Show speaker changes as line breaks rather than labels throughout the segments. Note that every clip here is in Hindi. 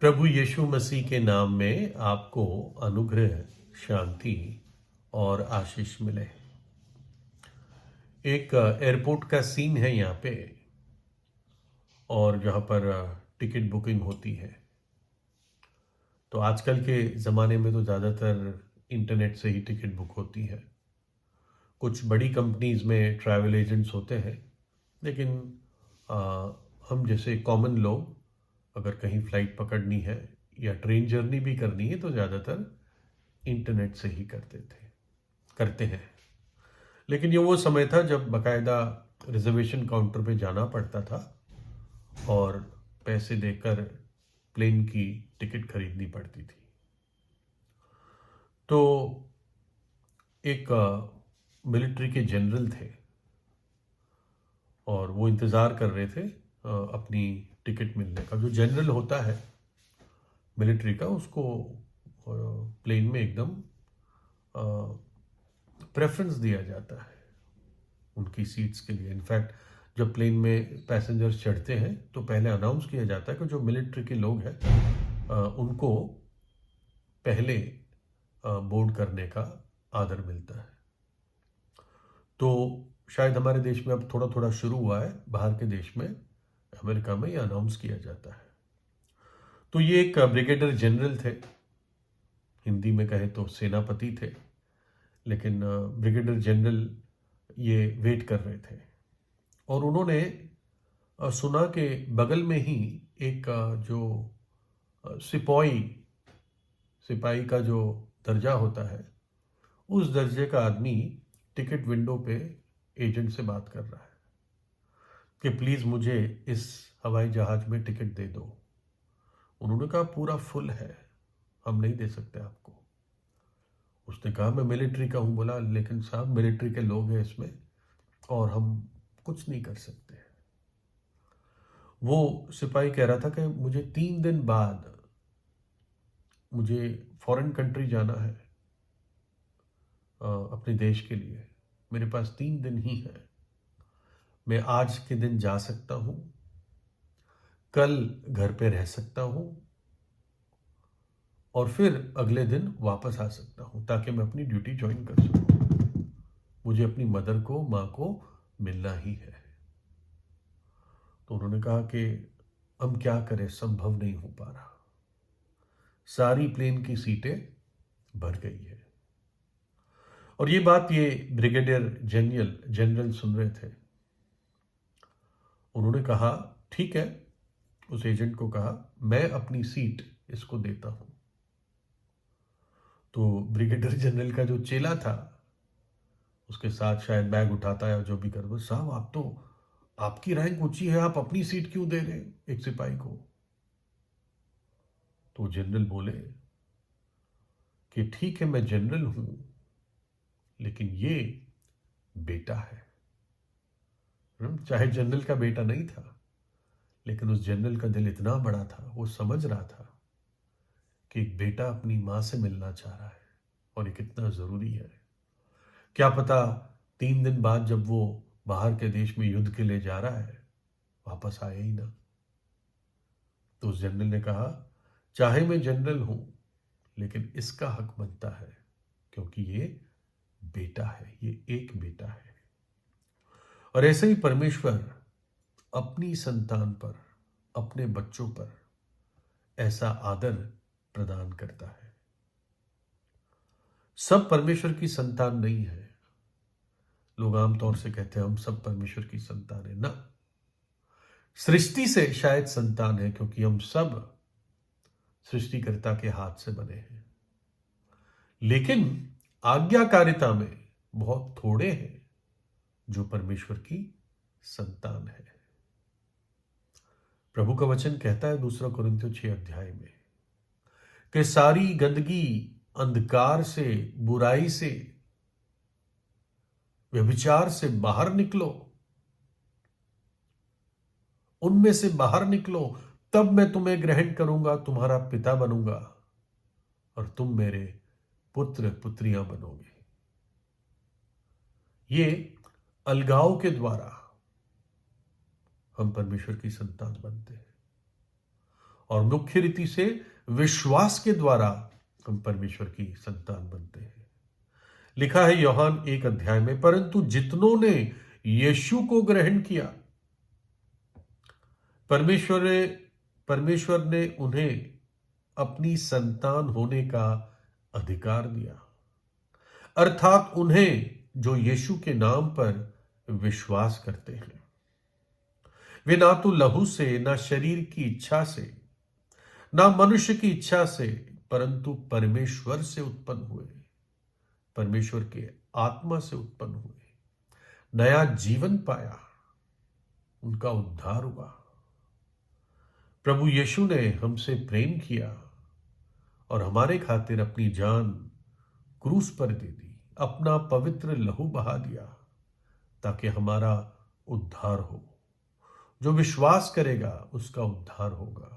प्रभु यीशु मसीह के नाम में आपको अनुग्रह, शांति और आशीष मिले। एक एयरपोर्ट का सीन है यहाँ पे, और जहाँ पर टिकट बुकिंग होती है। तो आजकल के ज़माने में तो ज़्यादातर इंटरनेट से ही टिकट बुक होती है। कुछ बड़ी कंपनीज में ट्रैवल एजेंट्स होते हैं, लेकिन आ, हम जैसे कॉमन लोग अगर कहीं फ़्लाइट पकड़नी है या ट्रेन जर्नी भी करनी है तो ज़्यादातर इंटरनेट से ही करते हैं। लेकिन ये वो समय था जब बाकायदा रिजर्वेशन काउंटर पे जाना पड़ता था और पैसे देकर प्लेन की टिकट खरीदनी पड़ती थी। तो एक मिलिट्री के जनरल थे और वो इंतज़ार कर रहे थे अपनी टिकट मिलने का। जो जनरल होता है मिलिट्री का, उसको प्लेन में एकदम प्रेफरेंस दिया जाता है उनकी सीट्स के लिए। इनफैक्ट जब प्लेन में पैसेंजर्स चढ़ते हैं तो पहले अनाउंस किया जाता है कि जो मिलिट्री के लोग हैं उनको पहले बोर्ड करने का आदर मिलता है। तो शायद हमारे देश में अब थोड़ा थोड़ा शुरू हुआ है, बाहर के देश में, अमेरिका में ये अनाउंस किया जाता है। तो ये एक ब्रिगेडियर जनरल थे, हिंदी में कहे तो सेनापति थे, लेकिन ब्रिगेडियर जनरल ये वेट कर रहे थे। और उन्होंने सुना कि बगल में ही एक जो सिपाही का जो दर्जा होता है, उस दर्जे का आदमी टिकट विंडो पे एजेंट से बात कर रहा है कि प्लीज़ मुझे इस हवाई जहाज़ में टिकट दे दो। उन्होंने कहा पूरा फुल है, हम नहीं दे सकते आपको। उसने कहा मैं मिलिट्री का हूँ। बोला लेकिन साहब मिलिट्री के लोग हैं इसमें और हम कुछ नहीं कर सकते। वो सिपाही कह रहा था कि मुझे 3 दिन बाद मुझे फॉरेन कंट्री जाना है अपने देश के लिए। मेरे पास 3 दिन ही है। मैं आज के दिन जा सकता हूँ, कल घर पे रह सकता हूँ और फिर अगले दिन वापस आ सकता हूँ ताकि मैं अपनी ड्यूटी ज्वाइन कर सकूँ। मुझे अपनी मदर को, माँ को मिलना ही है। तो उन्होंने कहा कि हम क्या करें, संभव नहीं हो पा रहा। सारी प्लेन की सीटें भर गई है। और ये बात ये ब्रिगेडियर जनरल सुन रहे थे। उन्होंने कहा ठीक है, उस एजेंट को कहा मैं अपनी सीट इसको देता हूं। तो ब्रिगेडियर जनरल का जो चेला था, उसके साथ शायद बैग उठाता है जो भी कर, वो साहब आप तो, आपकी रैंक ऊंची है, आप अपनी सीट क्यों दे रहे एक सिपाही को? तो जनरल बोले कि ठीक है मैं जनरल हूं, लेकिन ये बेटा है। चाहे जनरल का बेटा नहीं था, लेकिन उस जनरल का दिल इतना बड़ा था, वो समझ रहा था कि एक बेटा अपनी माँ से मिलना चाह रहा है और ये कितना ज़रूरी है। क्या पता 3 दिन बाद जब वो बाहर के देश में युद्ध के लिए जा रहा है, वापस आए ही ना। तो उस जनरल ने कहा चाहे मैं जनरल हूं, लेकिन इसका हक बनता है क्योंकि ये बेटा है, ये एक बेटा है। और ऐसे ही परमेश्वर अपनी संतान पर, अपने बच्चों पर ऐसा आदर प्रदान करता है। सब परमेश्वर की संतान नहीं है। लोग आमतौर से कहते हैं हम सब परमेश्वर की संतान है ना। सृष्टि से शायद संतान है क्योंकि हम सब सृष्टिकर्ता के हाथ से बने हैं, लेकिन आज्ञाकारिता में बहुत थोड़े हैं जो परमेश्वर की संतान है। प्रभु का वचन कहता है 2 कुरिन्थियों 6 अध्याय में कि सारी गंदगी, अंधकार से, बुराई से, व्यभिचार से बाहर निकलो, उनमें से बाहर निकलो, तब मैं तुम्हें ग्रहण करूंगा, तुम्हारा पिता बनूंगा और तुम मेरे पुत्र पुत्रियां बनोगे। ये अलगाव के द्वारा हम परमेश्वर की संतान बनते हैं। और मुख्य रीति से विश्वास के द्वारा हम परमेश्वर की संतान बनते हैं। लिखा है यूहन्ना 1 अध्याय में, परंतु जितनों ने यीशु को ग्रहण किया, परमेश्वर ने उन्हें अपनी संतान होने का अधिकार दिया, अर्थात उन्हें जो यीशु के नाम पर विश्वास करते हैं। वे ना तो लहू से, ना शरीर की इच्छा से, ना मनुष्य की इच्छा से, परंतु परमेश्वर से उत्पन्न हुए, परमेश्वर के आत्मा से उत्पन्न हुए, नया जीवन पाया, उनका उद्धार हुआ। प्रभु यीशु ने हमसे प्रेम किया और हमारे खातिर अपनी जान क्रूस पर दे दी, अपना पवित्र लहू बहा दिया ताकि हमारा उद्धार हो। जो विश्वास करेगा उसका उद्धार होगा।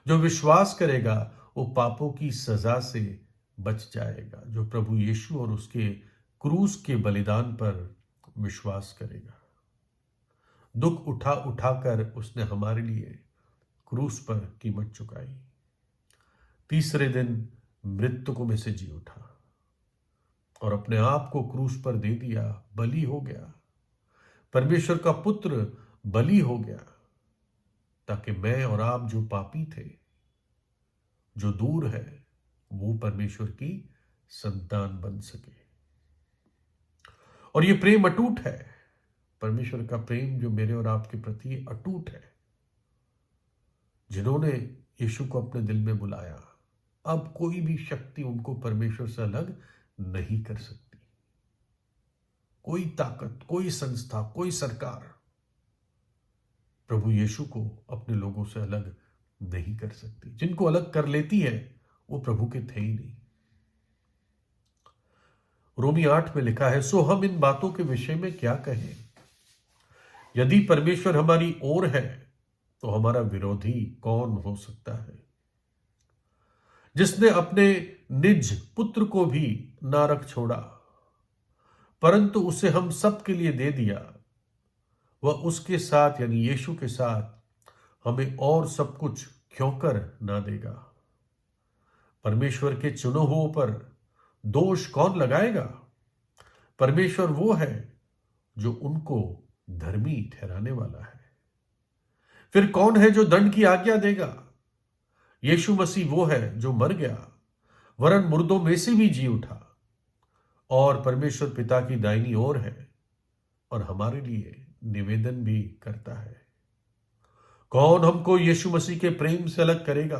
जो विश्वास करेगा वो पापों की सजा से बच जाएगा, जो प्रभु यीशु और उसके क्रूस के बलिदान पर विश्वास करेगा। दुख उठा उठाकर उसने हमारे लिए क्रूस पर कीमत चुकाई। तीसरे दिन मृतकों में से जी उठा और अपने आप को क्रूस पर दे दिया, बलि हो गया, परमेश्वर का पुत्र बलि हो गया, ताकि मैं और आप जो पापी थे, जो दूर है, वो परमेश्वर की संतान बन सके। और ये प्रेम अटूट है। परमेश्वर का प्रेम जो मेरे और आपके प्रति अटूट है। जिन्होंने यीशु को अपने दिल में बुलाया, अब कोई भी शक्ति उनको परमेश्वर से अलग नहीं कर सकती। कोई ताकत, कोई संस्था, कोई सरकार प्रभु यीशु को अपने लोगों से अलग नहीं कर सकती। जिनको अलग कर लेती है वो प्रभु के थे ही नहीं। रोमी 8 में लिखा है, सो हम इन बातों के विषय में क्या कहें? यदि परमेश्वर हमारी ओर है तो हमारा विरोधी कौन हो सकता है? जिसने अपने निज पुत्र को भी ना रख छोड़ा, परंतु उसे हम सब के लिए दे दिया, वह उसके साथ यानी यीशु के साथ हमें और सब कुछ क्यों कर ना देगा? परमेश्वर के चुने हुओं पर दोष कौन लगाएगा? परमेश्वर वो है जो उनको धर्मी ठहराने वाला है। फिर कौन है जो दंड की आज्ञा देगा? यीशु मसीह वो है जो मर गया, वरन मुर्दों में से भी जी उठा और परमेश्वर पिता की दाहिनी ओर है और हमारे लिए निवेदन भी करता है। कौन हमको यीशु मसीह के प्रेम से अलग करेगा?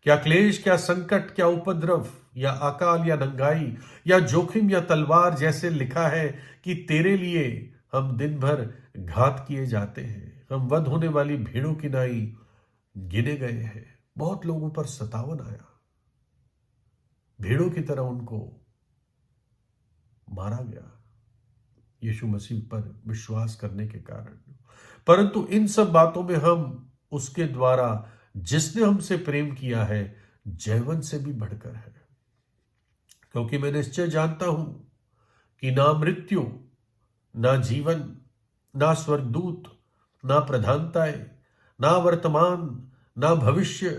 क्या क्लेश, क्या संकट, क्या उपद्रव, या अकाल, या नंगाई, या जोखिम, या तलवार? जैसे लिखा है कि तेरे लिए हम दिन भर घात किए जाते हैं, हम वध होने वाली भेड़ों की नाई गिने गए हैं। बहुत लोगों पर सतावन आया, भेड़ों की तरह उनको मारा गया यीशु मसीह पर विश्वास करने के कारण। परंतु इन सब बातों में हम उसके द्वारा जिसने हमसे प्रेम किया है जयवंत से भी बढ़कर है। क्योंकि मैं निश्चय जानता हूं कि ना मृत्यु, ना जीवन, ना स्वर्गदूत, ना प्रधानताएं, ना वर्तमान, ना भविष्य,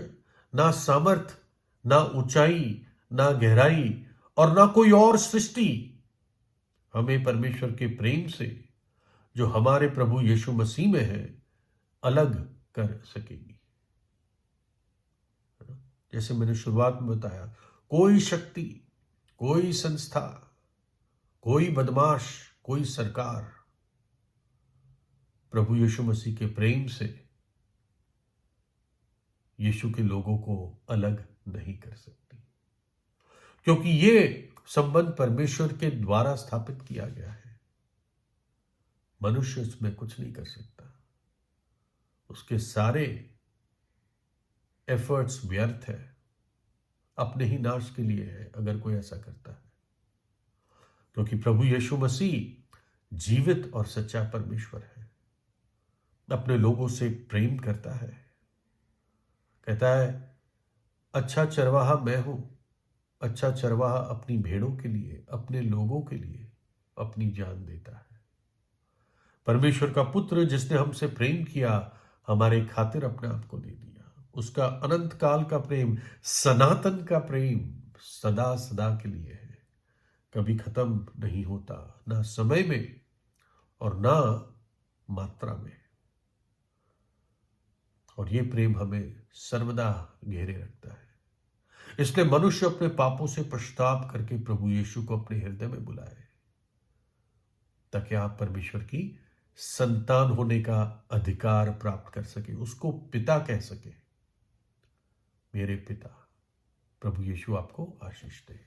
ना सामर्थ, ना ऊंचाई, ना गहराई और ना कोई और सृष्टि हमें परमेश्वर के प्रेम से जो हमारे प्रभु यीशु मसीह में है अलग कर सकेगी। जैसे मैंने शुरुआत में बताया, कोई शक्ति, कोई संस्था, कोई बदमाश, कोई सरकार प्रभु यीशु मसीह के प्रेम से यीशु के लोगों को अलग नहीं कर सकती, क्योंकि ये संबंध परमेश्वर के द्वारा स्थापित किया गया है। मनुष्य इसमें कुछ नहीं कर सकता। उसके सारे एफर्ट्स व्यर्थ है, अपने ही नाश के लिए है अगर कोई ऐसा करता है। क्योंकि प्रभु यीशु मसीह जीवित और सच्चा परमेश्वर है, अपने लोगों से प्रेम करता है। कहता है, अच्छा चरवाहा मैं हूं, अच्छा चरवाहा अपनी भेड़ों के लिए, अपने लोगों के लिए अपनी जान देता है। परमेश्वर का पुत्र जिसने हमसे प्रेम किया, हमारे खातिर अपने आप को दे दिया। उसका अनंत काल का प्रेम, सनातन का प्रेम सदा सदा के लिए है, कभी खत्म नहीं होता, ना समय में और ना मात्रा में। और ये प्रेम हमें सर्वदा घेरे रखता है। इसलिए मनुष्य अपने पापों से पश्चाताप करके प्रभु यीशु को अपने हृदय में बुलाए, ताकि आप परमेश्वर की संतान होने का अधिकार प्राप्त कर सके, उसको पिता कह सके। मेरे पिता। प्रभु यीशु आपको आशीष दे।